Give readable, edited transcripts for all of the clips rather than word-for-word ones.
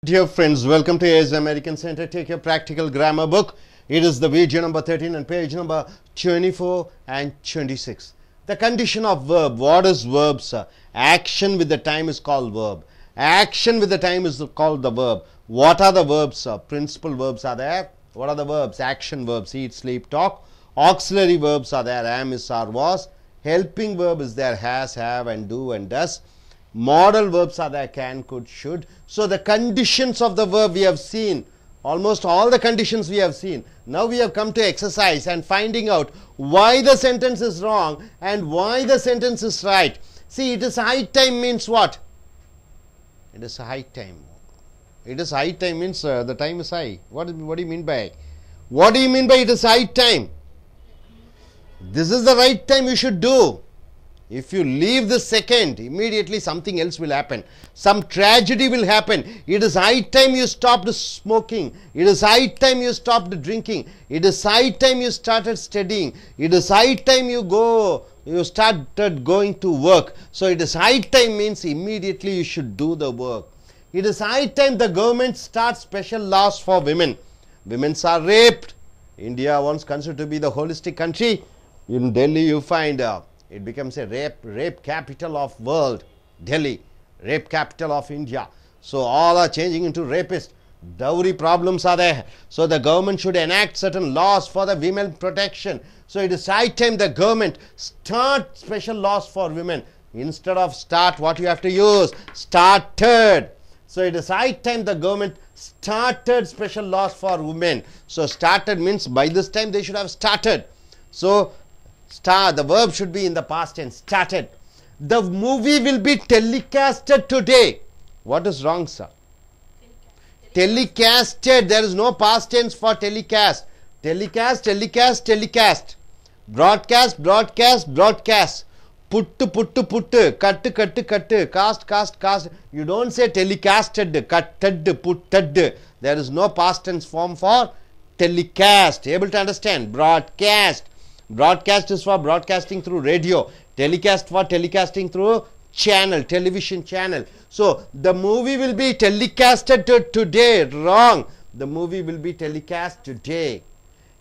Dear friends, welcome to AS American Center. Take your practical grammar book. It is the video number 13 and page number 24 and 26. The condition of verb. What is verbs? Action with the time is called verb. Action with the time is called the verb. What are the verbs? Principal verbs are there. What are the verbs? Action verbs. Eat, sleep, talk. Auxiliary verbs are there. Am, is, are, was. Helping verb is there. Has, have and do and does. Modal verbs are there, can, could, should. So the conditions of the verb we have seen, almost all the conditions we have seen. Now we have come to exercise and finding out why the sentence is wrong and why the sentence is right. See, it is high time means what? It is high time. It is high time means the time is high. What do you mean by? What do you mean by it is high time? This is the right time you should do. If you leave the second, immediately something else will happen. Some tragedy will happen. It is high time you stopped smoking. It is high time you stopped drinking. It is high time you started studying. It is high time you started going to work. So it is high time means immediately you should do the work. It is high time the government starts special laws for women. Women are raped. India once considered to be the holistic country. In Delhi you find it becomes a rape capital of world. Delhi, rape capital of India. So all are changing into rapists. Dowry problems are there. So the government should enact certain laws for the women protection. So it is high time the government start special laws for women. Instead of start, what you have to use? Started. So it is high time the government started special laws for women. So started means by this time they should have started. So the verb should be in the past tense, started. The movie will be telecasted today. What is wrong, sir? Telecasted. There is no past tense for telecast. Telecast, telecast, telecast. Broadcast, broadcast, broadcast. Puttu, puttu, puttu. Kattu, kattu, kattu. Cast, cast, cast. You don't say telecasted, cutted, putted. There is no past tense form for telecast. Able to understand? Broadcast. Broadcast is for broadcasting through radio. Telecast for telecasting through channel, television channel. So the movie will be telecasted today. Wrong. The movie will be telecast today.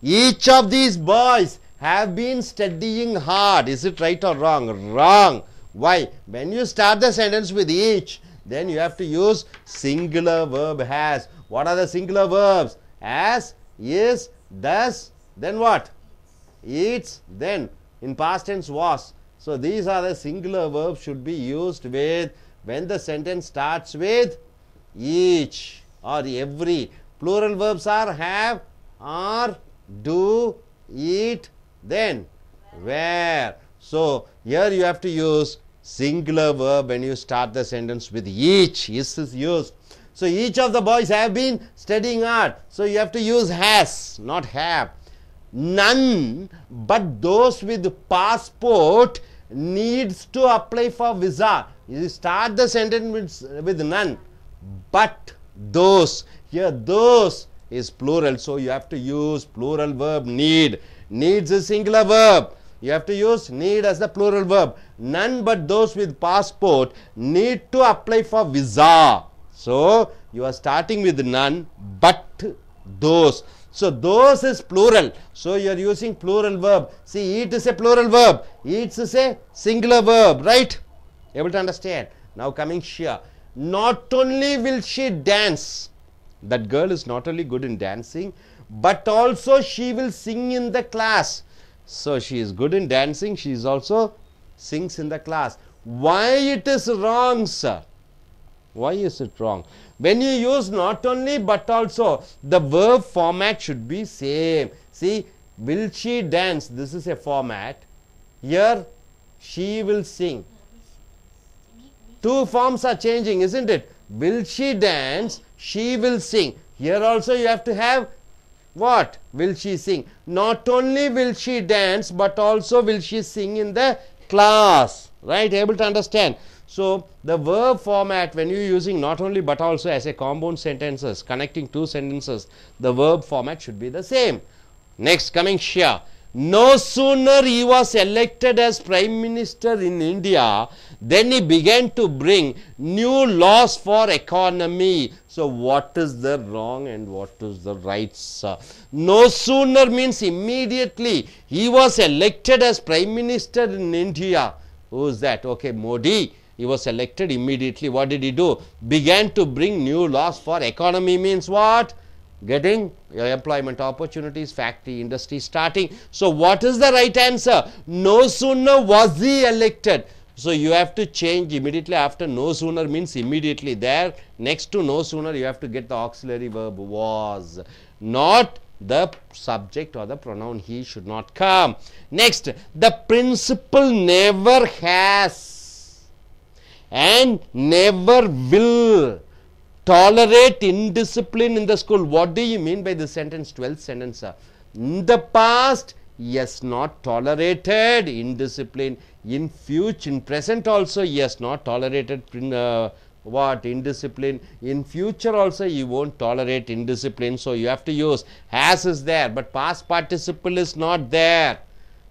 Each of these boys have been studying hard. Is it right or wrong? Wrong. Why? When you start the sentence with each, then you have to use singular verb has. What are the singular verbs? As, is, does, then what? Eats, then in past tense was. So these are the singular verbs should be used with when the sentence starts with each or every. Plural verbs are have, are, do, eat, then where. So here you have to use singular verb when you start the sentence with each. Is used. So each of the boys have been studying hard. So you have to use has, not have. None but those with passport needs to apply for visa. You start the sentence with none but those. Here those is plural, so you have to use plural verb need. Needs is singular verb. You have to use need as the plural verb. None but those with passport need to apply for visa. So you are starting with none but those. So those is plural. So you are using plural verb. See, eat is a plural verb. Eats is a singular verb. Right? Able to understand? Now coming here. Not only will she dance. That girl is not only good in dancing, but also she will sing in the class. So she is good in dancing. She is also sings in the class. Why it is wrong, sir? Why is it wrong? When you use not only but also, the verb format should be same. See, will she dance? This is a format. Here, she will sing. Two forms are changing, isn't it? Will she dance? She will sing. Here also you have to have what? Will she sing? Not only will she dance, but also will she sing in the class. Right? Able to understand? So the verb format, when you are using not only but also as a compound sentences, connecting two sentences, the verb format should be the same. Next, coming here. No sooner he was elected as Prime Minister in India, then he began to bring new laws for economy. So what is the wrong and what is the right, sir? No sooner means immediately. He was elected as Prime Minister in India. Who is that? Okay, Modi. He was elected immediately. What did he do? Began to bring new laws for economy means what? Getting employment opportunities, factory, industry starting. So what is the right answer? No sooner was he elected. So you have to change immediately after no sooner means immediately. There next to no sooner you have to get the auxiliary verb was. Not the subject or the pronoun he should not come. Next, the principal never has and never will tolerate indiscipline in the school. What do you mean by this sentence? 12th sentence. In the past, he has not tolerated indiscipline. In future, in present also, he has not tolerated indiscipline. In future also, he won't tolerate indiscipline. So you have to use has is there, but past participle is not there.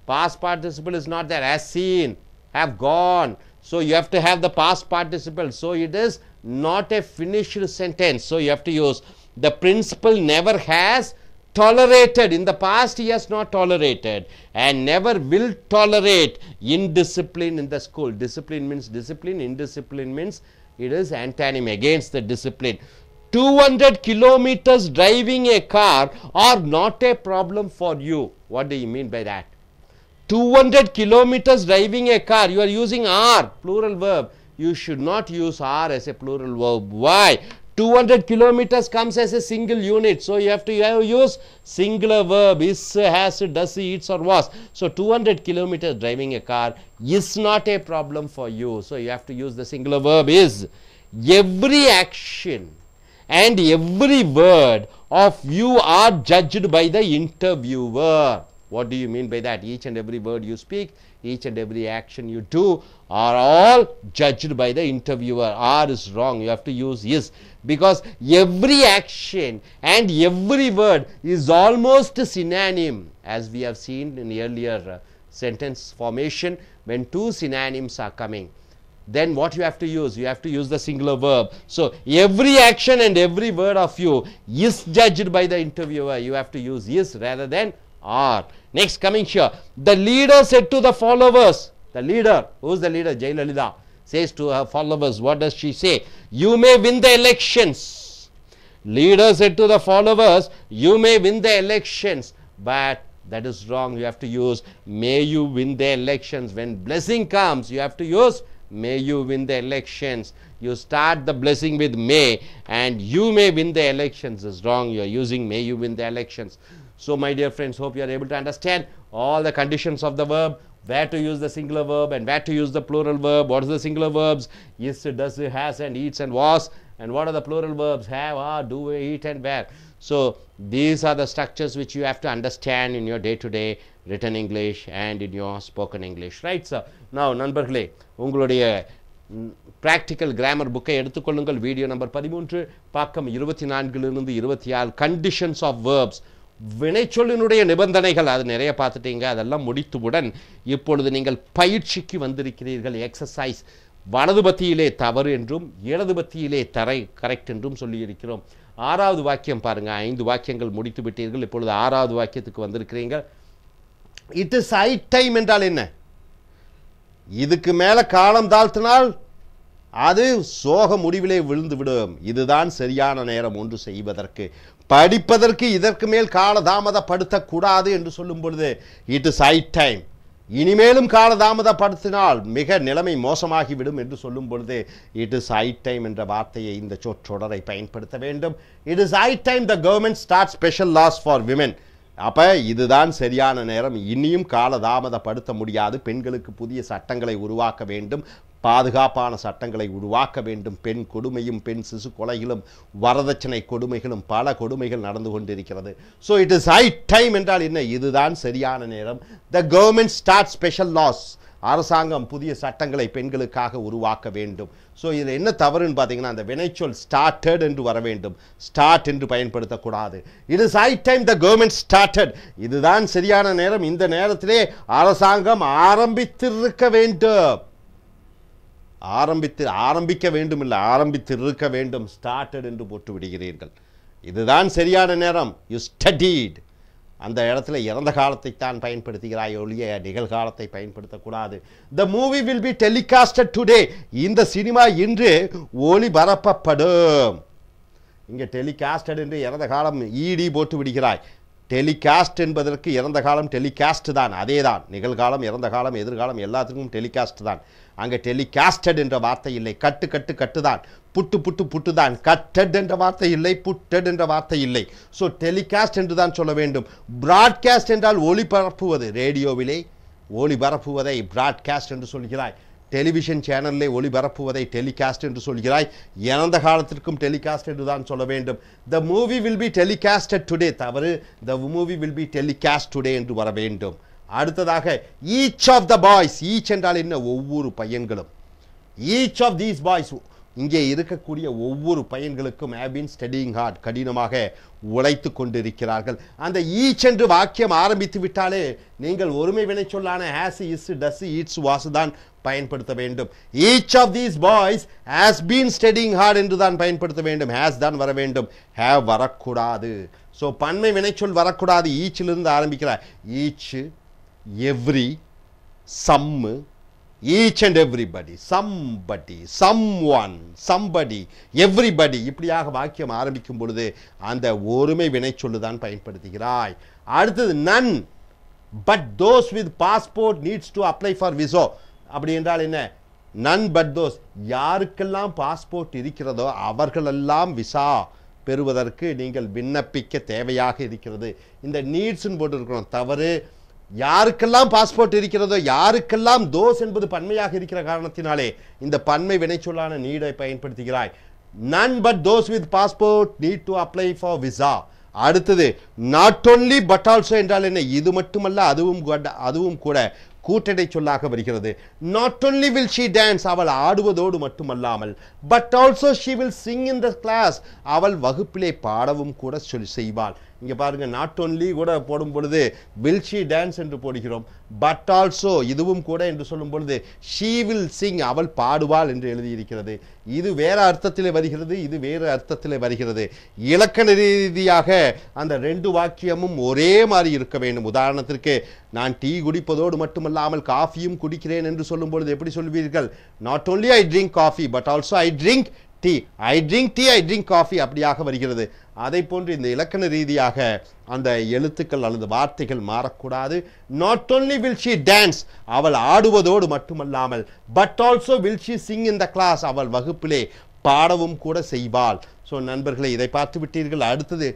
Past participle is not there. Has seen, have gone. So you have to have the past participle. So it is not a finished sentence. So you have to use the principal never has tolerated. In the past he has not tolerated and never will tolerate indiscipline in the school. Discipline means discipline. Indiscipline means it is antonym against the discipline. 200 kilometers driving a car are not a problem for you. What do you mean by that? 200 kilometers driving a car. You are using are, plural verb. You should not use are as a plural verb. Why? 200 kilometers comes as a single unit. So you have to use singular verb. Is, has, does, eats or was. So 200 kilometers driving a car is not a problem for you. So you have to use the singular verb is. Every action and every word of you are judged by the interviewer. What do you mean by that? Each and every word you speak, each and every action you do are all judged by the interviewer. Are is wrong. You have to use is, because every action and every word is almost a synonym, as we have seen in earlier sentence formation. When two synonyms are coming, then what you have to use? You have to use the singular verb. So every action and every word of you is judged by the interviewer. You have to use is rather than are. Next, coming here, the leader said to the followers, the leader, who is the leader? Jayalalitha says to her followers, what does she say? You may win the elections. Leader said to the followers, you may win the elections, but that is wrong. You have to use may you win the elections. When blessing comes, you have to use may you win the elections. You start the blessing with may, and you may win the elections is wrong. You are using may you win the elections. So my dear friends, hope you are able to understand all the conditions of the verb, where to use the singular verb and where to use the plural verb. What is the singular verbs? Is, does, has and eats and was. And what are the plural verbs? Have, are, do, eat and were. So these are the structures which you have to understand in your day-to-day written English and in your spoken English. Right, sir? Now, நண்பர்களே, உங்களுடைய practical grammar book எடுத்துக்கொள்ளுங்கள். Video number 13 பக்கம் 24 இருந்து 26 conditions of verbs. வினைச்சொல்லினுடைய நிபந்தனைகள் அது நிறைய பார்த்துட்டீங்க. அதெல்லாம் முடித்தவுடன் இப்பொழுது நீங்கள் பயிற்சிக்கு வந்திருக்கிறீர்கள். எக்ஸசைஸ் வலது பத்தியிலே தவறு என்றும் இடது பத்தியிலே கரெக்ட் என்றும் சொல்லியிருக்கிறோம். 6வது வாக்கியம் பாருங்க. 5 வாக்கியங்கள் முடித்து விட்டீர்கள். இப்பொழுது 6வது வாக்கியத்துக்கு வந்திருக்கிறீங்க. இட் இஸ் ஹை டைம் என்றால் என்ன? இதுக்கு மேல காலம் தாழ்த்தினால் அது சோக முடிவிலே விழுந்து விடும். இதுதான் சரியான நேரம் ஒன்று செய்வதற்கு. படிப்பதற்கு இதற்கு மேல் காலதாமதப்படுத்தக்கூடாது என்று சொல்லும் பொழுது இட் இஸ் ஹை டைம். இனிமேலும் காலதாமதப்படுத்தினால் மிக நிலைமை மோசமாகிவிடும் என்று சொல்லும் பொழுது இட் இஸ் ஹை டைம் என்ற வார்த்தையை இந்த சொற்றொடரை பயன்படுத்த வேண்டும். It is high time the government start special laws for women. அப்போ இதுதான் சரியான நேரம். இனியும் காலதாமதப்படுத்த முடியாது. பெண்களுக்கு புதிய சட்டங்களை உருவாக்க வேண்டும். பாதுகாப்பான சட்டங்களை உருவாக்க வேண்டும். பெண் கொடுமையும் பெண் சிசு கொலைகளும் வரதட்சணை கொடுமைகளும் பல கொடுமைகள் நடந்து கொண்டிருக்கிறது. So it is high time என்றால் என்ன? இதுதான் சரியான நேரம். The government start special laws. அரசாங்கம் புதிய சட்டங்களை பெண்களுக்காக உருவாக்க வேண்டும். ஸோ இதில் என்ன தவறுன்னு பார்த்தீங்கன்னா அந்த வினைச்சொல் ஸ்டார்டட் என்று வர வேண்டும், ஸ்டார்ட் என்று பயன்படுத்தக்கூடாது. It is high time the government started. இதுதான் சரியான நேரம், இந்த நேரத்திலே அரசாங்கம் ஆரம்பித்திருக்க வேண்டும். ஆரம்பிக்க வேண்டும் இல்லை, ஆரம்பித்திருக்க வேண்டும். ஸ்டார்டட் என்று போட்டு விடுகிறீர்கள். இதுதான் சரியான நேரம். You studied. அந்த இடத்துல இறந்த காலத்தை தான் பயன்படுத்துகிறாய் ஒழிய நிகழ்காலத்தை பயன்படுத்தக்கூடாது. த movie will be telecasted today. இந்த சினிமா இன்று ஒளிபரப்பப்படும். இங்கே டெலிகாஸ்டட் என்று இறந்த காலம் ஈடி போட்டு விடுகிறாய். டெலிகாஸ்ட் என்பதற்கு இறந்த காலம் டெலிகாஸ்ட் தான், அதே தான். நிகழ்காலம், இறந்த காலம், எதிர்காலம் எல்லாத்துக்கும் டெலிகாஸ்ட் தான். அங்கே டெலிகாஸ்டட் என்ற வார்த்தை இல்லை. கட்டு கட்டு கட்டு தான், புட்டு புட்டு புட்டு தான். கட்டட் என்ற வார்த்தை இல்லை, புட்டட் என்ற வார்த்தை இல்லை. ஸோ டெலிகாஸ்ட் என்று தான் சொல்ல வேண்டும். பிராட்காஸ்ட் என்றால் ஒளிபரப்புவது. ரேடியோவிலே ஒளிபரப்புவதை பிராட்காஸ்ட் என்று சொல்கிறாய். டெலிவிஷன் சேனலிலே ஒளிபரப்புவதை டெலிகாஸ்ட் என்று சொல்கிறாய். இறந்த காலத்திற்கும் டெலிகாஸ்ட் என்று தான் சொல்ல வேண்டும். The movie will be telecasted today தவறு. The movie will be telecast today என்று வர வேண்டும். அடுத்ததாக each of the boys. Each என்றால் என்ன? ஒவ்வொரு பையன்களும். ஈச் ஆஃப் தீஸ் பாய்ஸ், இங்கே இருக்கக்கூடிய ஒவ்வொரு பையன்களுக்கும் have been studying hard, கடினமாக உழைத்து கொண்டிருக்கிறார்கள். அந்த ஈச் என்று வாக்கியம் ஆரம்பித்து விட்டாலே நீங்கள் ஒருமை வினைச்சொல்லான has, is, does, eats, was தான் பயன்படுத்த வேண்டும். Each of these boys has been studying hard என்று தான் பயன்படுத்த வேண்டும். has தான் வர வேண்டும், have வரக்கூடாது. ஸோ பன்மை வினைச்சொல் வரக்கூடாது. ஈச்சிலிருந்து ஆரம்பிக்கிறார். Each, every, some, each and everybody, somebody, someone, somebody, everybody, இப்படியாக வாக்கியம் ஆரம்பிக்கும் பொழுது அந்த ஒருமை வினைச்சொல்லுதான் பயன்படுத்துகிறாய். அடுத்தது none but those with passport needs to apply for visa. அப்படி என்றால் என்ன? none but those, யாருக்கெல்லாம் பாஸ்போர்ட் இருக்கிறதோ அவர்களெல்லாம் விசா பெறுவதற்கு நீங்கள் விண்ணப்பிக்க தேவையாக இருக்கிறது. இந்த நீட்ஸ்ன்னு போட்டு இருக்கணும், தவறு. யாருக்கெல்லாம் பாஸ்போர்ட் இருக்கிறதோ, யாருக்கெல்லாம் தோஸ் என்பது பன்மையாக இருக்கிற காரணத்தினாலே இந்த பன்மை வினைச்சொல்லான நீடை பயன்படுத்துகிறாய். none but those with passport need to apply for visa. அடுத்தது not only but also என்றால் என்ன? இது மட்டுமல்ல, அதுவும் கூட கூட்டடை சொல்லாக வருகிறது. not only will she dance, அவள் ஆடுவதோடு மட்டுமல்லாமல், but also she will sing in the class, அவள் வகுப்பிலே பாடவும் கூட செய்வாள். இங்க பாருங்க, not only கூட போடும் பொழுது will she dance என்று போடுகிறோம். but also இதுவும் கூட என்று சொல்லும் பொழுது she will sing, அவள் பாடுவாள் என்று எழுதியிருக்கிறது. இது வேற அர்த்தத்திலே வருகிறது, இது வேறு அர்த்தத்திலே வருகிறது. இலக்கண ரீதியாக அந்த ரெண்டு வாக்கியமும் ஒரே மாதிரி இருக்க வேண்டும். உதாரணத்திற்கு நான் டீ குடிப்பதோடு மட்டுமல்லாமல் காஃபியும் குடிக்கிறேன் என்று சொல்லும் பொழுது எப்படி சொல்வீர்கள்? not only I drink coffee but also I drink tea. I drink tea, I drink coffee, அப்படியாக வருகிறது. அதை போன்று இந்த இலக்கண ரீதியாக அந்த எழுத்துக்கள் அல்லது வார்த்தைகள் மாறக்கூடாது. not only will she dance, அவள் ஆடுவதோடு மட்டுமல்லாமல், but also will she sing in the class, அவள் வகுப்பிலே பாடவும் கூட செய்வாள். ஸோ நண்பர்களை இதை பார்த்து விட்டீர்கள். அடுத்தது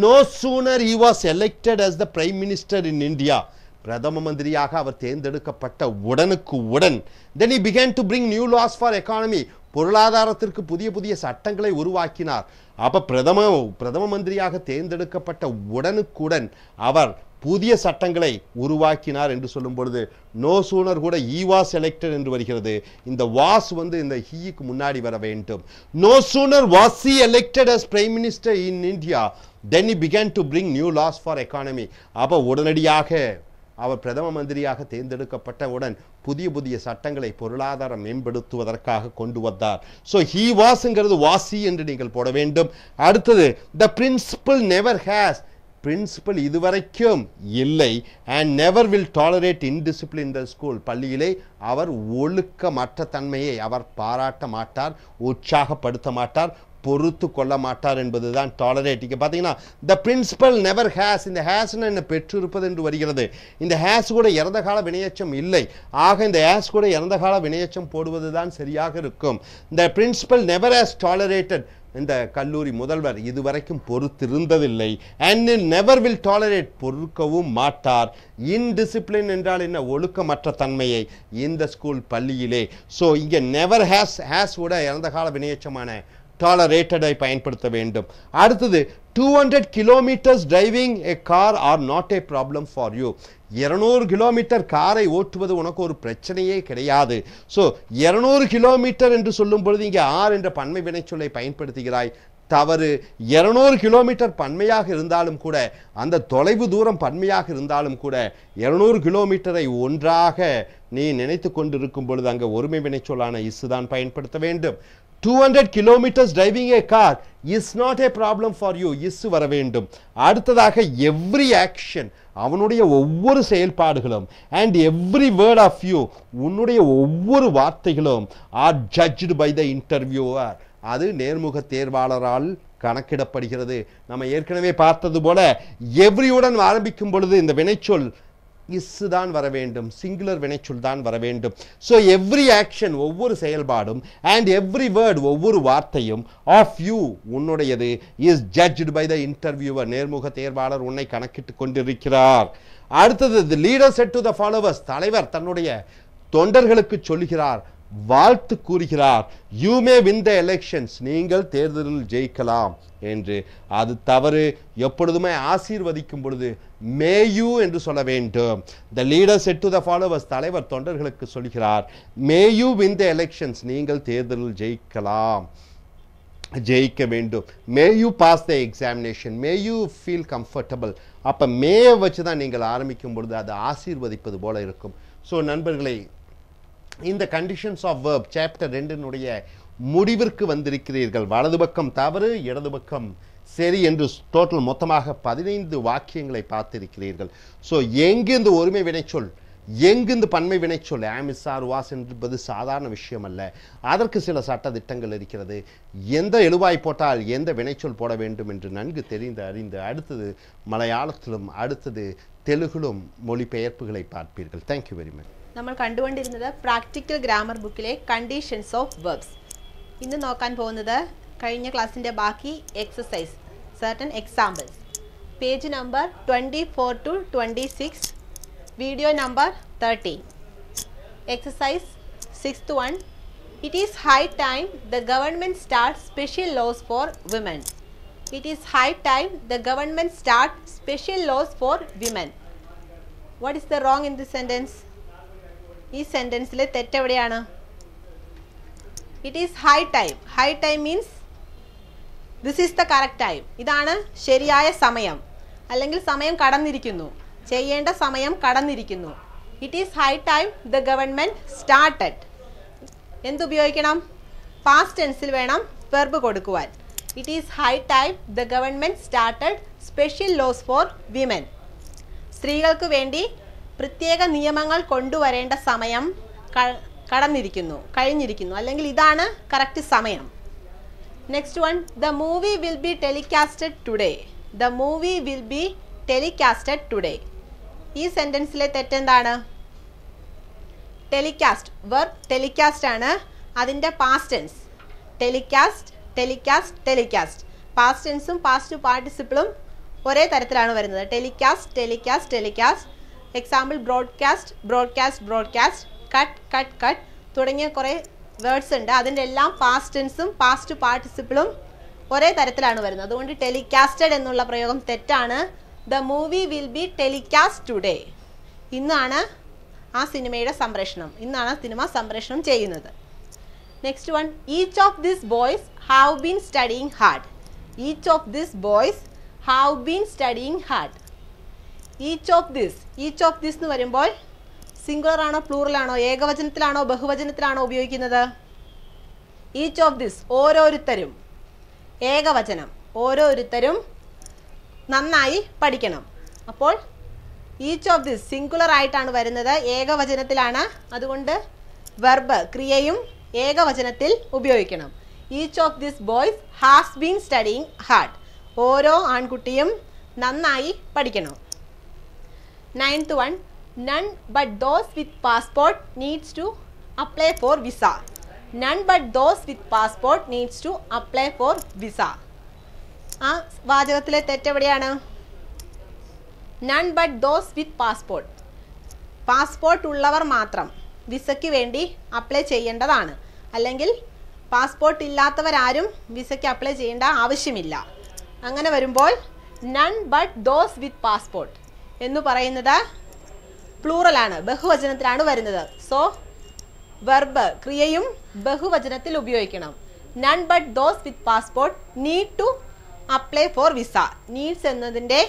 no sooner he was elected as the prime minister in India, பிரதம மந்திரியாக அவர் தேர்ந்தெடுக்கப்பட்ட உடனுக்கு உடன், then he began to bring new laws for economy, பொருளாதாரத்திற்கு புதிய புதிய சட்டங்களை உருவாக்கினார். அப்ப பிரதம மந்திரியாக தேர்ந்தெடுக்கப்பட்ட உடனுக்குடன் அவர் புதிய சட்டங்களை உருவாக்கினார் என்று சொல்லும் பொழுது நோ சூனர் கூட he was elected என்று வருகிறது. இந்த was இந்த ஹீக்கு முன்னாடி வர வேண்டும். no sooner was he elected as prime minister in India, then he began to bring new laws for economy. அப்ப உடனடியாக அவர் பிரதம மந்திரியாக தேர்ந்தெடுக்கப்பட்டவுடன் புதிய புதிய சட்டங்களை பொருளாதாரம் மேம்படுத்துவதற்காக கொண்டு வந்தார். ஸோ ஹி வாஸ்ங்கிறது வாசி என்று நீங்கள் போட வேண்டும். அடுத்தது த பிரின்சிபல் நெவர் ஹேஸ், பிரின்சிபல் இதுவரைக்கும் இல்லை, and never will tolerate indiscipline in the school, பள்ளியிலே அவர் ஒழுக்கமற்ற தன்மையை அவர் பாராட்ட மாட்டார், உற்சாகப்படுத்த மாட்டார், பொறுத்து கொள்ள மாட்டார் என்பதுதான் டாலரேட். இங்கே பார்த்தீங்கன்னா த பிரின்சிபல் நெவர் ஹேஸ், இந்த ஹேஸ்ன்னு என்ன பெற்றிருப்பது என்று வருகிறது. இந்த ஹேஸ் கூட இறந்த கால வினையச்சம் இல்லை. ஆக இந்த ஹேஸ் கூட இறந்த கால வினையச்சம் போடுவது தான் சரியாக இருக்கும். இந்த பிரின்சிபல் நெவர் ஹேஸ் டாலரேட்டட், இந்த கல்லூரி முதல்வர் இதுவரைக்கும் பொறுத்திருந்ததில்லை. அண்ட் நெவர் வில் டாலரேட், பொறுக்கவும் மாட்டார். இன்டிசிப்ளின் என்றால் என்ன? ஒழுக்கமற்ற தன்மையை இந்த ஸ்கூல் பள்ளியிலே. ஸோ இங்கே நெவர் ஹேஸ் கூட இறந்த கால வினையச்சமான டாலரேட்டடை பயன்படுத்த வேண்டும். அடுத்தது 200 kilometers driving a car are not a problem for you. 200 kilometre காரை ஓட்டுவது உனக்கு ஒரு பிரச்சனையே கிடையாது. ஸோ 200 கிலோமீட்டர் என்று சொல்லும் பொழுது இங்கே ஆர் என்ற பன்மை வினைச்சொல்லை பயன்படுத்துகிறாய். தவறு. 200 கிலோமீட்டர் பன்மையாக இருந்தாலும் கூட, அந்த தொலைவு தூரம் பன்மையாக இருந்தாலும் கூட 200 கிலோமீட்டரை ஒன்றாக நீ நினைத்து கொண்டிருக்கும் பொழுது அங்கே ஒருமை வினைச்சொல்லான இஸ் தான் பயன்படுத்த வேண்டும். 200 kilometers driving a car is not a problem for you. Is வர வேண்டும். அடுத்ததாக எவ்ரி ஆக்ஷன், அவனுடைய ஒவ்வொரு செயல்பாடுகளும், and every word of you, உன்னுடைய ஒவ்வொரு வார்த்தைகளும் are judged by the interviewer. அது நேர்முக தேர்வாளரால் கணக்கிடப்படுகிறது. நம்ம ஏற்கனவே பார்த்தது போல எவ்ரியுடன் ஆரம்பிக்கும் பொழுது இந்த வினைச்சொல் இஸ் தான் வர வேண்டும், சிங்குலர் வினைச்சொல் தான் வர வேண்டும். ஸோ எவ்ரி ஆக்ஷன், ஒவ்வொரு செயல்பாடும், அண்ட் எவ்ரி வேர்ட், ஒவ்வொரு வார்த்தையும், ஆஃப் யூ, உன்னுடையது, is judged by the interviewer, நேர்முக தேர்வாளர் உன்னை கணக்கிட்டு கொண்டிருக்கிறார். அடுத்தது, the leader said to the followers, தலைவர் தன்னுடைய தொண்டர்களுக்கு சொல்லுகிறார், வாழ்த்து கூறுகிறார், you may win the elections, நீங்கள் தேர்தலில் ஜெயிக்கலாம் என்று. அது தவறு. எப்பொழுதுமே ஆசீர்வதிக்கும் பொழுது மே யூ என்று சொல்ல வேண்டும். The leader said to the followers, தலைவர் தொண்டர்களுக்கு சொல்கிறார், may you win the elections, நீங்கள் தேர்தலில் ஜெயிக்கலாம், ஜெயிக்க வேண்டும். May you pass the examination, may you feel comfortable. அப்போ மே வச்சு தான் நீங்கள் ஆரம்பிக்கும் பொழுது அது ஆசீர்வதிப்பது போல இருக்கும். ஸோ நண்பர்களை, இந்த கண்டிஷன்ஸ் ஆஃப் வேர்ப் சாப்டர் 2 முடிவிற்கு வந்திருக்கிறீர்கள். வலது பக்கம் தவறு, இடது பக்கம் சரி என்று டோட்டல் மொத்தமாக 15 வாக்கியங்களை பார்த்திருக்கிறீர்கள். ஸோ எங்கிருந்து ஒருமை வினைச்சொல், எங்கிருந்து பன்மை வினைச்சொல், ஆம் இஸ் ஆர் வாஸ் என்பது சாதாரண விஷயம் அல்ல. அதற்கு சில சட்ட திட்டங்கள் இருக்கிறது. எந்த எழுவாய் போட்டால் எந்த வினைச்சொல் போட வேண்டும் என்று நன்கு தெரிந்து அறிந்து அடுத்தது மலையாளத்திலும் அடுத்தது தெலுங்கிலும் மொழிபெயர்ப்புகளை பார்ப்பீர்கள். Thank you very much. നമ്മൾ കണ്ടുകൊണ്ടിരുന്നത് പ്രാക്ടിക്കൽ ഗ്രാമർ ബുക്കിലെ കണ്ടീഷൻസ് ഓഫ് വെർബ്സ്. ഇന്ന് നോക്കാൻ പോകുന്നത് കഴിഞ്ഞ ക്ലാസ്സിൻ്റെ ബാക്കി exercise, certain examples. Page number 24 to 26, video number 13. Exercise 6th one. It is high time the government starts special laws for women. It is high time the government start special laws for women. What is the wrong in this sentence? ഈ സെൻറ്റൻസിലെ തെറ്റെവിടെയാണ്? It is high time. High time means this is the correct time. ഇതാണ് ശരിയായ സമയം, അല്ലെങ്കിൽ സമയം കടന്നിരിക്കുന്നു, ചെയ്യേണ്ട സമയം കടന്നിരിക്കുന്നു. It is high time the government started. എന്തുപയോഗിക്കണം? പാസ്റ്റ് ടെൻസിൽ വേണം വെർബ് കൊടുക്കുവാൻ. It is high time the government started special laws for women. സ്ത്രീകൾക്ക് വേണ്ടി പ്രത്യേക നിയമങ്ങൾ കൊണ്ടുവരേണ്ട സമയം കടന്നിരിക്കുന്നു, കഴിഞ്ഞിരിക്കുന്നു, അല്ലെങ്കിൽ ഇതാണ് കറക്റ്റ് സമയം. Next one, the movie will be telecasted today. The movie will be telecasted today. ഈ സെൻറ്റൻസിലെ തെറ്റെന്താണ്? ടെലികാസ്റ്റ്, വെർബ് ടെലികാസ്റ്റ് ആണ്, അതിൻ്റെ past tense telecast, telecast, telecast. Past ടെൻസും പാസ്റ്റ് പാർട്ടിസിപ്പിളും ഒരേ തരത്തിലാണ് വരുന്നത്. Telecast, telecast, telecast. Example broadcast, broadcast, broadcast, cut, cut, cut തുടങ്ങിയ കുറേ വേർഡ്സ് ഉണ്ട്. അതിൻ്റെ എല്ലാം പാസ്റ്റ് ടെൻസും പാസ്റ്റ് പാർട്ടിസിപ്പിളും ഒരേ തരത്തിലാണ് വരുന്നത്. അതുകൊണ്ട് ടെലികാസ്റ്റഡ് എന്നുള്ള പ്രയോഗം തെറ്റാണ്. The movie will B telecast today. ഇന്നാണ് ആ സിനിമയുടെ സംപ്രേഷണം, ഇന്നാണ് സിനിമ സംപ്രേഷണം ചെയ്യുന്നത്. Next one, each of this boys have been studying hard. Each of this boys have been studying hard. Each of this, each of this എന്ന് വരുമ്പോൾ singular ആണോ പ്ലൂറലാണോ, ഏകവചനത്തിലാണോ ബഹുവചനത്തിലാണോ ഉപയോഗിക്കുന്നത്? ഈച്ച് ഓഫ് ദിസ്, ഓരോരുത്തരും. ഏകവചനം, ഓരോരുത്തരും നന്നായി പഠിക്കണം. അപ്പോൾ ഈച്ച് ഓഫ് ദിസ് സിംഗുലർ ആയിട്ടാണ് വരുന്നത്, ഏകവചനത്തിലാണ്. അതുകൊണ്ട് വെർബ് ക്രിയയും ഏകവചനത്തിൽ ഉപയോഗിക്കണം. Each of this boys has been studying hard. ഓരോ ആൺകുട്ടിയും നന്നായി പഠിക്കണം. 9th one, none but those with passport needs to apply for visa. None but those with passport needs to apply for visa. ആ വാചകത്തിലെ തെറ്റെവിടെയാണ്? None but those with passport, passport ഉള്ളവർ മാത്രം വിസയ്ക്ക് വേണ്ടി അപ്ലൈ ചെയ്യേണ്ടതാണ്. അല്ലെങ്കിൽ പാസ്പോർട്ട് ഇല്ലാത്തവരാരും വിസയ്ക്ക് അപ്ലൈ ചെയ്യേണ്ട ആവശ്യമില്ല. അങ്ങനെ വരുമ്പോൾ none but those with passport എന്ന് പറയുന്നത് പ്ലൂറലാണ്, ബഹുവചനത്തിലാണ് വരുന്നത്. സോ വെർബ് ക്രിയയും ബഹുവചനത്തിൽ ഉപയോഗിക്കണം. None but those with passport need to apply for visa. Needs എന്നതിൻ്റെ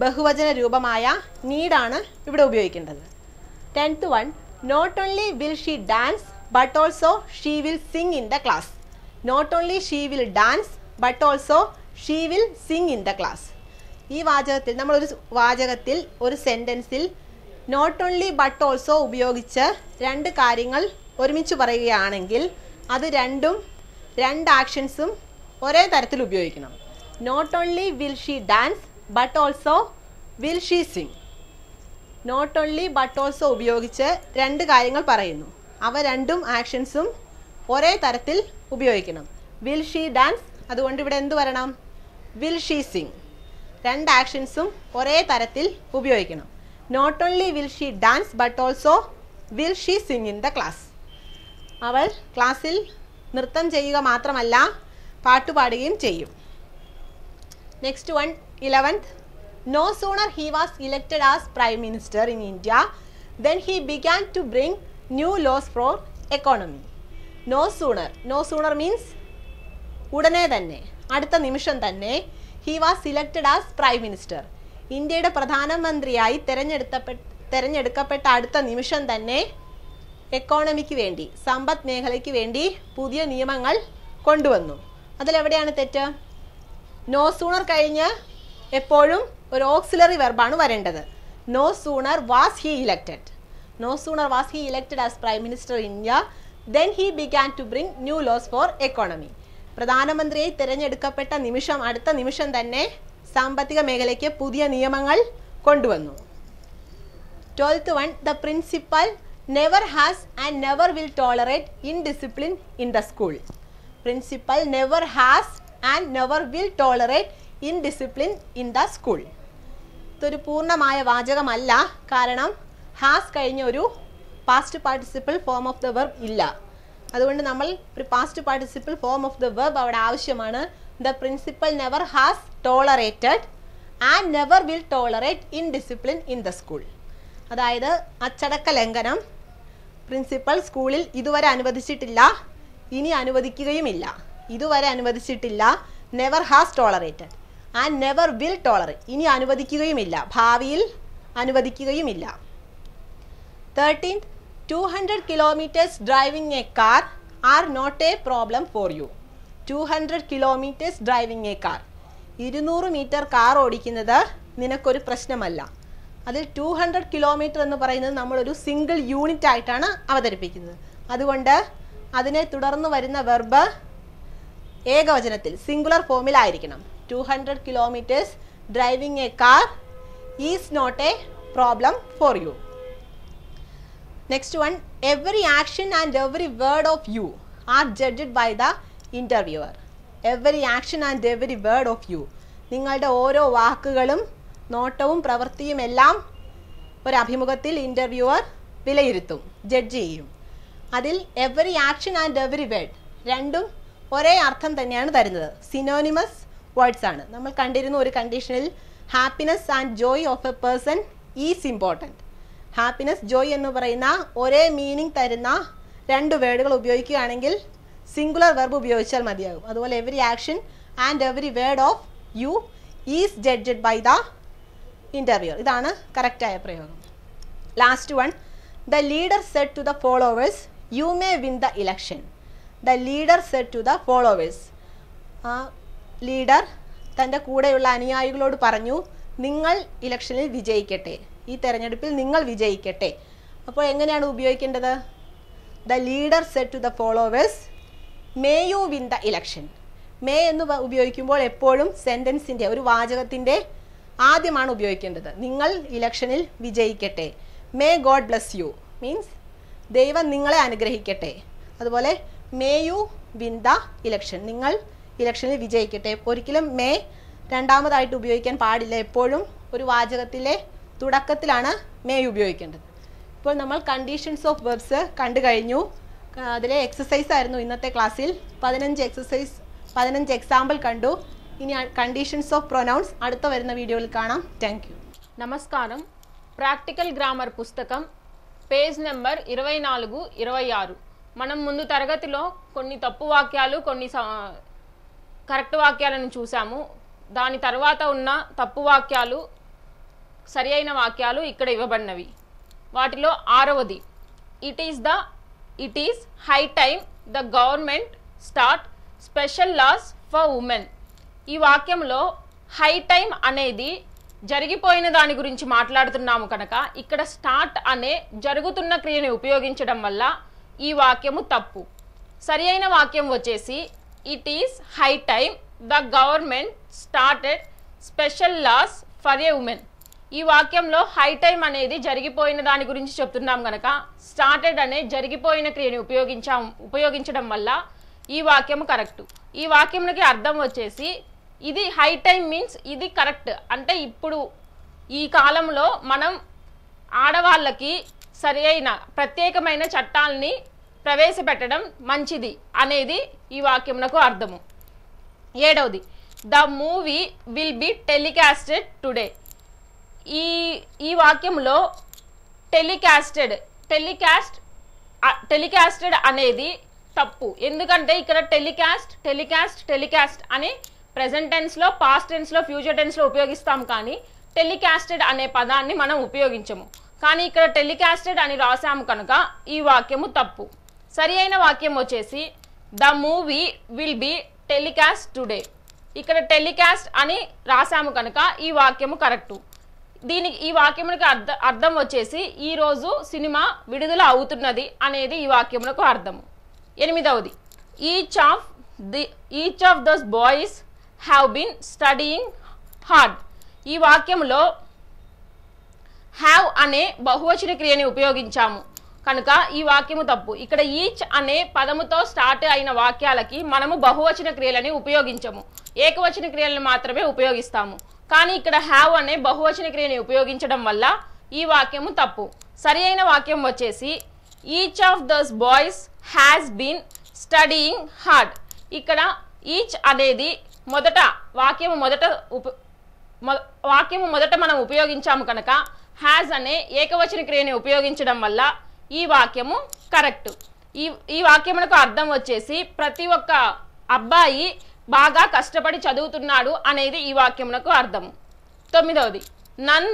ബഹുവചന രൂപമായ നീഡാണ് ഇവിടെ ഉപയോഗിക്കേണ്ടത്. 10th one, not only will she dance but also she will sing in the class. Not only she will dance but also she will sing in the class. ഈ വാചകത്തിൽ നമ്മളൊരു വാചകത്തിൽ ഒരു സെൻറ്റൻസിൽ നോട്ട് ഓൺലി ബട്ട് ഓൾസോ ഉപയോഗിച്ച് രണ്ട് കാര്യങ്ങൾ ഒരുമിച്ച് പറയുകയാണെങ്കിൽ അത് രണ്ട് ആക്ഷൻസും ഒരേ തരത്തിൽ ഉപയോഗിക്കണം. Not only will she dance but also will she sing. Not only but also ഉപയോഗിച്ച് രണ്ട് കാര്യങ്ങൾ പറയുന്നു. അവ രണ്ടും ആക്ഷൻസും ഒരേ തരത്തിൽ ഉപയോഗിക്കണം. വിൽ ഷീ ഡാൻസ്, അതുകൊണ്ട് ഇവിടെ എന്ത് വരണം? Will she sing. രണ്ട് ആക്ഷൻസും ഒരേ തരത്തിൽ ഉപയോഗിക്കണം. Not only will she dance but also will she sing in the class. അവൾ ക്ലാസ്സിൽ നൃത്തം ചെയ്യുക മാത്രമല്ല പാട്ടുപാടുകയും ചെയ്യും. Next one, 11th. No sooner he was elected as Prime Minister in India then he began to bring new laws for economy. No sooner means ഉടനെ തന്നെ, അടുത്ത നിമിഷം തന്നെ. He was elected as Prime Minister. ഇന്ത്യയുടെ പ്രധാനമന്ത്രിയായി തെരഞ്ഞെടുക്കപ്പെട്ട അടുത്ത നിമിഷം തന്നെ എക്കോണമിക്ക് വേണ്ടി, സമ്പദ് മേഖലയ്ക്ക് വേണ്ടി പുതിയ നിയമങ്ങൾ കൊണ്ടുവന്നു. അതിലെവിടെയാണ് തെറ്റ്? നോ സൂണർ കഴിഞ്ഞ് എപ്പോഴും ഒരു ഓക്സിലറി വെർബാണ് വരേണ്ടത്. No sooner was he elected. No sooner was he elected as prime minister India then he began to bring new laws for economy. പ്രധാനമന്ത്രിയെ തിരഞ്ഞെടുക്കപ്പെട്ട നിമിഷം, അടുത്ത നിമിഷം തന്നെ സാമ്പത്തിക മേഖലയ്ക്ക് പുതിയ നിയമങ്ങൾ കൊണ്ടുവന്നു. 12th one, the principal never has and never will tolerate indiscipline in the school. Principal never has and never will tolerate indiscipline in the school. ഇതൊരു പൂർണ്ണമായ വാചകമല്ല, കാരണം ഹാസ് കഴിഞ്ഞ ഒരു past participle form of the verb ഇല്ല. അതുകൊണ്ട് നമ്മൾ ഒരു past participle form of the verb അവിടെ ആവശ്യമാണ്. The principal never has tolerated and never will tolerate indiscipline in the school. അതായത് അച്ചടക്ക ലംഘനം പ്രിൻസിപ്പൽ സ്കൂളിൽ ഇതുവരെ അനുവദിച്ചിട്ടില്ല, ഇനി അനുവദിക്കുകയുമില്ല. ഇതുവരെ അനുവദിച്ചിട്ടില്ല, never has tolerated, and never will tolerate, ഇനി അനുവദിക്കുകയുമില്ല, ഭാവിയിൽ അനുവദിക്കുകയുമില്ല. 13th, 200 kilometers driving a car are not a problem for you. 200 kilometers driving a car, 200 metre car ഓടിക്കുന്നത് നിനക്കൊരു പ്രശ്നമല്ല. അതിൽ 200 കിലോമീറ്റർ എന്ന് പറയുന്നത് നമ്മളൊരു സിംഗിൾ യൂണിറ്റ് ആയിട്ടാണ് അവതരിപ്പിക്കുന്നത്. അതുകൊണ്ട് അതിനെ തുടർന്ന് വരുന്ന verb ഏകവചനത്തിൽ singular ഫോമിലായിരിക്കണം. 200 kilometers driving a car is not a problem for you. Next one, every action and every word of you are judged by the interviewer. Every action and every word of you, നിങ്ങളുടെ ഓരോ വാക്കുകളും നോട്ടവും പ്രവൃത്തിയും എല്ലാം ഒരു അഭിമുഖത്തിൽ interviewer വിലയിരുത്തും, judge ചെയ്യും. അതിൽ every action and every word രണ്ടും ഒരേ അർത്ഥം തന്നെയാണ് തരുന്നത്. സിനോണിമസ് വേർഡ്സ് ആണ്. നമ്മൾ കണ്ടിരുന്ന ഒരു കണ്ടീഷനിൽ happiness and joy of A person is important. Happiness, Joy എന്ന് പറയുന്ന ഒരേ മീനിങ് തരുന്ന രണ്ട് വേർഡുകൾ ഉപയോഗിക്കുകയാണെങ്കിൽ സിംഗുലർ വെർബ് ഉപയോഗിച്ചാൽ മതിയാകും. അതുപോലെ every action and every word of you is judged by the interviewer. ഇതാണ് കറക്റ്റായ പ്രയോഗം. Last one, the leader said to the followers you may win the election. The leader said to the followers, ആ leader തൻ്റെ കൂടെയുള്ള അനുയായികളോട് പറഞ്ഞു, നിങ്ങൾ ഇലക്ഷനിൽ വിജയിക്കട്ടെ, ഈ തെരഞ്ഞെടുപ്പിൽ നിങ്ങൾ വിജയിക്കട്ടെ. അപ്പോൾ എങ്ങനെയാണ് ഉപയോഗിക്കേണ്ടത്? The leader said to the followers may you win the election. May എന്ന് ഉപയോഗിക്കുമ്പോൾ എപ്പോഴും സെൻറ്റൻസിൻ്റെ, ഒരു വാചകത്തിൻ്റെ ആദ്യമാണ് ഉപയോഗിക്കേണ്ടത്. നിങ്ങൾ ഇലക്ഷനിൽ വിജയിക്കട്ടെ. May God bless you means ദൈവം നിങ്ങളെ അനുഗ്രഹിക്കട്ടെ. അതുപോലെ may you win the election, നിങ്ങൾ ഇലക്ഷനിൽ വിജയിക്കട്ടെ. ഒരിക്കലും മേ രണ്ടാമതായിട്ട് ഉപയോഗിക്കാൻ പാടില്ല. എപ്പോഴും ഒരു വാചകത്തിലെ തുടക്കത്തിലാണ് മേ ഉപയോഗിക്കേണ്ടത്. ഇപ്പോൾ നമ്മൾ കണ്ടീഷൻസ് ഓഫ് വെർബ്സ് കണ്ടു കഴിഞ്ഞു. അതിലെ എക്സസൈസ് ആയിരുന്നു ഇന്നത്തെ ക്ലാസ്സിൽ. 15 എക്സാമ്പിൾ കണ്ടു. ഇനി കണ്ടീഷൻസ് ഓഫ് പ്രൊനൗൺസ് അടുത്ത വരുന്ന വീഡിയോയിൽ കാണാം. Thank you. നമസ്കാരം. ప్రాక్టికల్ గ్రామర్ పుస్తకం పేజ్ నెంబర్ 24, 26. మనం ముందు తరగతిలో కొన్ని తప్పు వాక్యాలు కొన్ని కరెక్ట్ వాక్యాలను చూసాము. దాని తర్వాత ఉన్న తప్పు వాక్యాలు సరి అయిన వాక్యాలు ఇక్కడ ఇవ్వబడినవి. వాటిలో 6వది it is high time the government start special laws for women. ఈ వాక్యంలో హై టైమ్ అనేది జరిగిపోయిన దాని గురించి మాట్లాడుతున్నాము కనుక ఇక్కడ స్టార్ట్ అనే జరుగుతున్న క్రియని ఉపయోగించడం వల్ల ఈ వాక్యము తప్పు. సరి అయిన వాక్యం వచ్చేసి it is high time the government started special laws for a women. ఈ వాక్యంలో హై టైమ్ అనేది జరిగిపోయిన దాని గురించి చెప్తున్నాం కనుక స్టార్టెడ్ అనే జరిగిపోయిన క్రియని ఉపయోగించడం వల్ల ఈ వాక్యము కరెక్ట్. ఈ వాక్యంకి అర్థం వచ్చేసి ఇది హై టైమ్ మీన్స్ ఇది కరెక్ట్, అంటే ఇప్పుడు ఈ కాలంలో మనం ఆడవాళ్ళకి సరి అయిన ప్రత్యేకమైన చట్టాలని ప్రవేశపెట్టడం మంచిది అనేది ఈ వాక్యమునకు అర్థము. 7వది the movie will be telecasted today. ఈ వాక్యంలో టెలికాస్టెడ్ అనేది తప్పు. ఎందుకంటే ఇక్కడ టెలికాస్ట్ అని ప్రెజెంట్ టెన్స్లో, పాస్ట్ టెన్స్లో, ఫ్యూచర్ టెన్స్లో ఉపయోగిస్తాం, కానీ టెలికాస్టెడ్ అనే పదాన్ని మనం ఉపయోగించము. కానీ ఇక్కడ టెలికాస్టెడ్ అని రాసాము కనుక ఈ వాక్యము తప్పు. సరి అయిన వాక్యం వచ్చేసి the movie will B telecast today. ఇక్కడ టెలికాస్ట్ అని రాసాము కనుక ఈ వాక్యము కరెక్టు. ఈ వాక్యమునకు అర్థం వచ్చేసి ఈరోజు సినిమా విడుదల అవుతున్నది అనేది ఈ వాక్యమునకు అర్థము. 8వది each of those boys have been studying hard. ఈ వాక్యంలో హ్యావ్ అనే బహువచన క్రియని ఉపయోగించాము కనుక ఈ వాక్యము తప్పు. ఇక్కడ ఈచ్ అనే పదముతో స్టార్ట్ అయిన వాక్యాలకి మనము బహువచన క్రియలని ఉపయోగించము, ఏకవచన క్రియలను మాత్రమే ఉపయోగిస్తాము. కానీ ఇక్కడ హ్యావ్ అనే బహువచన క్రియని ఉపయోగించడం వల్ల ఈ వాక్యము తప్పు. సరి అయిన వాక్యం వచ్చేసి each of those boys has been studying hard. ఇక్కడ ఈచ్ అనేది వాక్యము మొదట మనం ఉపయోగించాము కనుక హ్యాస్ అనే ఏకవచన క్రియని ఉపయోగించడం వల్ల ఈ వాక్యము కరెక్ట్. ఈ వాక్యమునకు అర్థం వచ్చేసి ప్రతి ఒక్క అబ్బాయి బాగా కష్టపడి చదువుతున్నాడు అనేది ఈ వాక్యమునకు అర్థము. 9వది none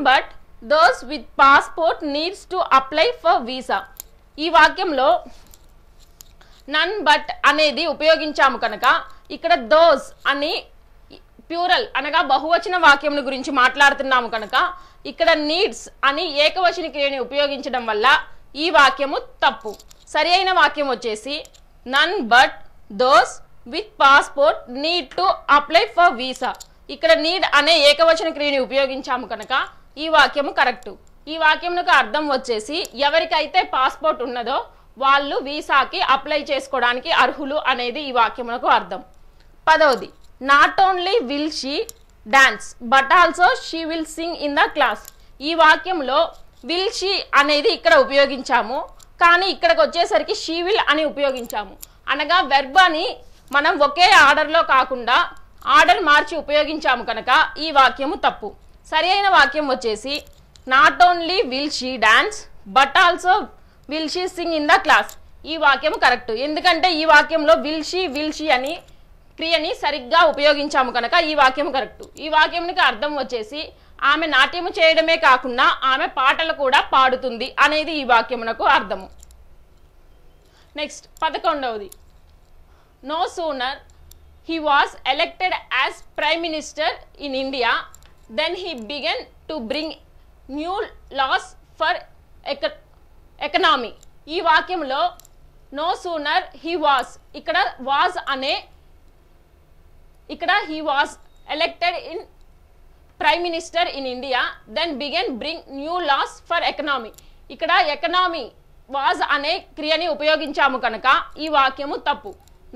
but those with passport needs to apply for visa. ఈ వాక్యంలో నన్ బట్ అనేది ఉపయోగించాము కనుక ఇక్కడ దోస్ అని ప్యూరల్ అనగా బహువచన వాక్యం గురించి మాట్లాడుతున్నాము కనుక ఇక్కడ నీడ్స్ అని ఏకవచన క్రియని ఉపయోగించడం వల్ల ఈ వాక్యము తప్పు. సరి అయిన వాక్యం వచ్చేసి none but those with passport need to apply for visa. ఇక్కడ నీడ్ అనే ఏకవచన క్రియని ఉపయోగించాము కనుక ఈ వాక్యము కరెక్టు. ఈ వాక్యమునకు అర్థం వచ్చేసి ఎవరికైతే పాస్పోర్ట్ ఉన్నదో వాళ్ళు వీసాకి అప్లై చేసుకోవడానికి అర్హులు అనేది ఈ వాక్యమునకు అర్థం. 10వది not only will she dance but also she will sing in the class. ఈ వాక్యంలో విల్ షీ అనేది ఇక్కడ ఉపయోగించాము, కానీ ఇక్కడికి వచ్చేసరికి షీ విల్ అని ఉపయోగించాము. అనగా వెర్బ్ అని మనం ఒకే ఆర్డర్లో కాకుండా ఆర్డర్ మార్చి ఉపయోగించాము కనుక ఈ వాక్యము తప్పు. సరి అయిన వాక్యం వచ్చేసి not only will she dance but also will she sing in the class. ఈ వాక్యము కరెక్ట్. ఎందుకంటే ఈ వాక్యంలో విల్ షీ అని క్రియని సరిగ్గా ఉపయోగించాము కనుక ఈ వాక్యము కరెక్ట్. ఈ వాక్యానికి అర్థం వచ్చేసి ఆమె నాట్యము చేయడమే కాకుండా ఆమె పాటలు కూడా పాడుతుంది అనేది ఈ వాక్యమునకు అర్థము. నెక్స్ట్ 11వది నో సూనర్ he was elected as prime minister in India then he began to bring new laws for economy. ఈ వాక్యంలో no sooner he was he was elected in prime minister in India then began bring new laws for economy. ఇక్కడ economy was అనే క్రియని ఉపయోగించాము కనుక ఈ వాక్యము తప్పు.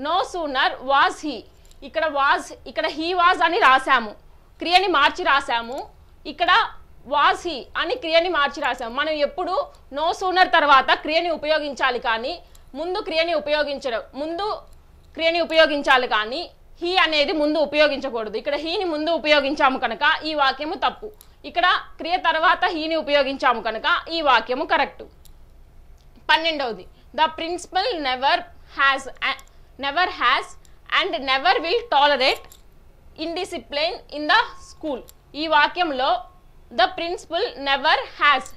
no sooner was he ఇక్కడ he was అని రాసాము, క్రియని మార్చి రాసాము. ఇక్కడ was he అని క్రియని మార్చి రాసాము. మనం ఎప్పుడు no sooner తర్వాత క్రియని ఉపయోగించాలి కానీ ముందు క్రియని ఉపయోగించాలి కానీ హీ అనేది ముందు ఉపయోగించకూడదు. ఇక్కడ హీని ముందు ఉపయోగించాము కనుక ఈ వాక్యము తప్పు. ఇక్కడ క్రియ తర్వాత హీని ఉపయోగించాము కనుక ఈ వాక్యము కరెక్ట్. 12వది the principal never has and never will tolerate indiscipline in the school. ఈ వాక్యంలో ద ప్రిన్సిపల్ నెవర్ హ్యాస్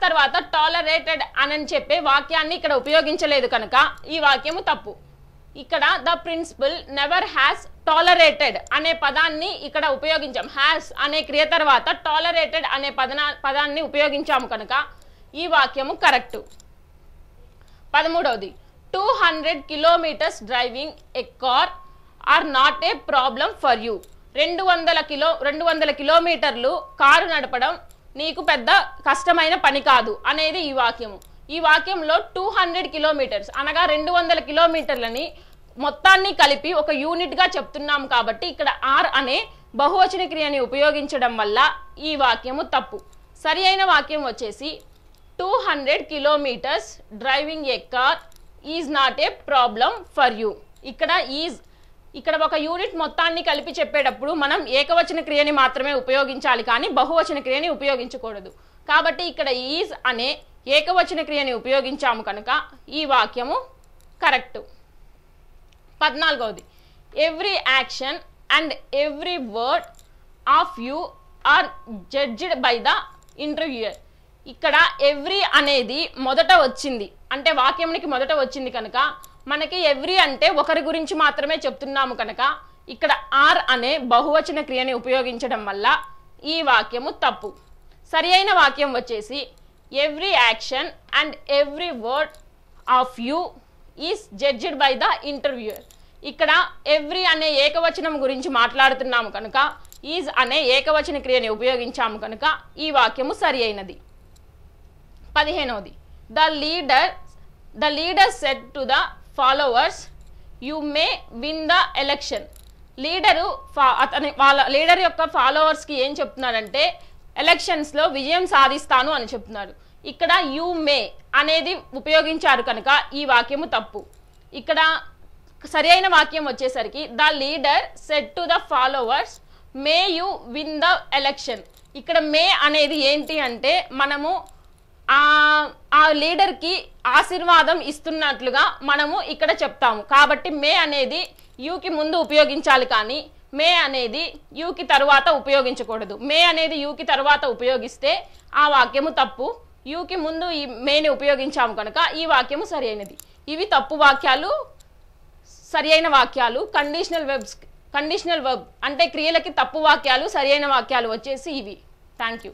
తర్వాత టాలరేటెడ్ అని చెప్పే వాక్యాన్ని ఇక్కడ ఉపయోగించలేదు కనుక ఈ వాక్యము తప్పు. ఇక్కడ the principal never has tolerated అనే పదాన్ని ఇక్కడ ఉపయోగించాం. హ్యాస్ అనే క్రియ తర్వాత టాలరేటెడ్ అనే పదాన్ని ఉపయోగించాము కనుక ఈ వాక్యము కరెక్ట్. 13వది 200 kilometres driving a car are not a problem for you. 200 కిలోమీటర్లు కారు నడపడం నీకు పెద్ద కష్టమైన పని కాదు అనేది ఈ వాక్యము. ఈ వాక్యంలో 200 కిలోమీటర్స్ అనగా 200 కిలోమీటర్లని మొత్తాన్ని కలిపి ఒక యూనిట్గా చెప్తున్నాం కాబట్టి ఇక్కడ ఆర్ అనే బహువచన క్రియని ఉపయోగించడం వల్ల ఈ వాక్యము తప్పు. సరి అయిన వాక్యం వచ్చేసి 200 kilometres driving A car is not a problem for you. ఇక్కడ ఒక యూనిట్ మొత్తాన్ని కలిపి చెప్పేటప్పుడు మనం ఏకవచన క్రియని మాత్రమే ఉపయోగించాలి కానీ బహువచన క్రియని ఉపయోగించకూడదు. కాబట్టి ఇక్కడ ఈజ్ అనే ఏకవచన క్రియని ఉపయోగించాము కనుక ఈ వాక్యము కరెక్ట్. 14వది every action and every word of you are judged by the interviewer. ఇక్కడ ఎవ్రీ అనేది మొదట వచ్చింది అంటే వాక్యానికి మొదట వచ్చింది కనుక మనకి ఎవ్రీ అంటే ఒకరి గురించి మాత్రమే చెప్తున్నాము కనుక ఇక్కడ ఆర్ అనే బహువచన క్రియని ఉపయోగించడం వల్ల ఈ వాక్యము తప్పు. సరి అయిన వాక్యం వచ్చేసి every action and every word of you is judged by the interviewer. ఇక్కడ ఎవ్రీ అనే ఏకవచనం గురించి మాట్లాడుతున్నాము కనుక ఈజ్ అనే ఏకవచన క్రియని ఉపయోగించాము కనుక ఈ వాక్యము సరి అయినది. 15వది the leader said to the followers you may win the election. Leader యొక్క ఫాలోవర్స్కి ఏం చెప్తున్నాడంటే ఎలక్షన్స్లో విజయం సాధిస్తాను అని చెప్తున్నారు. ఇక్కడ యు మే అనేది ఉపయోగించారు కనుక ఈ వాక్యము తప్పు. ఇక్కడ సరి అయిన వాక్యం వచ్చేసరికి the leader said to the followers May you win the election. ఇక్కడ మే అనేది ఏంటి అంటే మనము ఆ లీడర్కి ఆశీర్వాదం ఇస్తున్నట్లుగా మనము ఇక్కడ చెప్తాము. కాబట్టి మే అనేది యూకి ముందు ఉపయోగించాలి కానీ మే అనేది యూకి తరువాత ఉపయోగించకూడదు. మే అనేది యూకి తరువాత ఉపయోగిస్తే ఆ వాక్యము తప్పు. యూకి ముందు ఈ మేని ఉపయోగించాము కనుక ఈ వాక్యము సరి అయినది. ఇవి తప్పు వాక్యాలు. సరి అయిన వాక్యాలు కండిషనల్ వర్బ్ అంటే క్రియలకి తప్పు వాక్యాలు, సరి అయిన వాక్యాలు వచ్చేసి ఇవి. Thank you.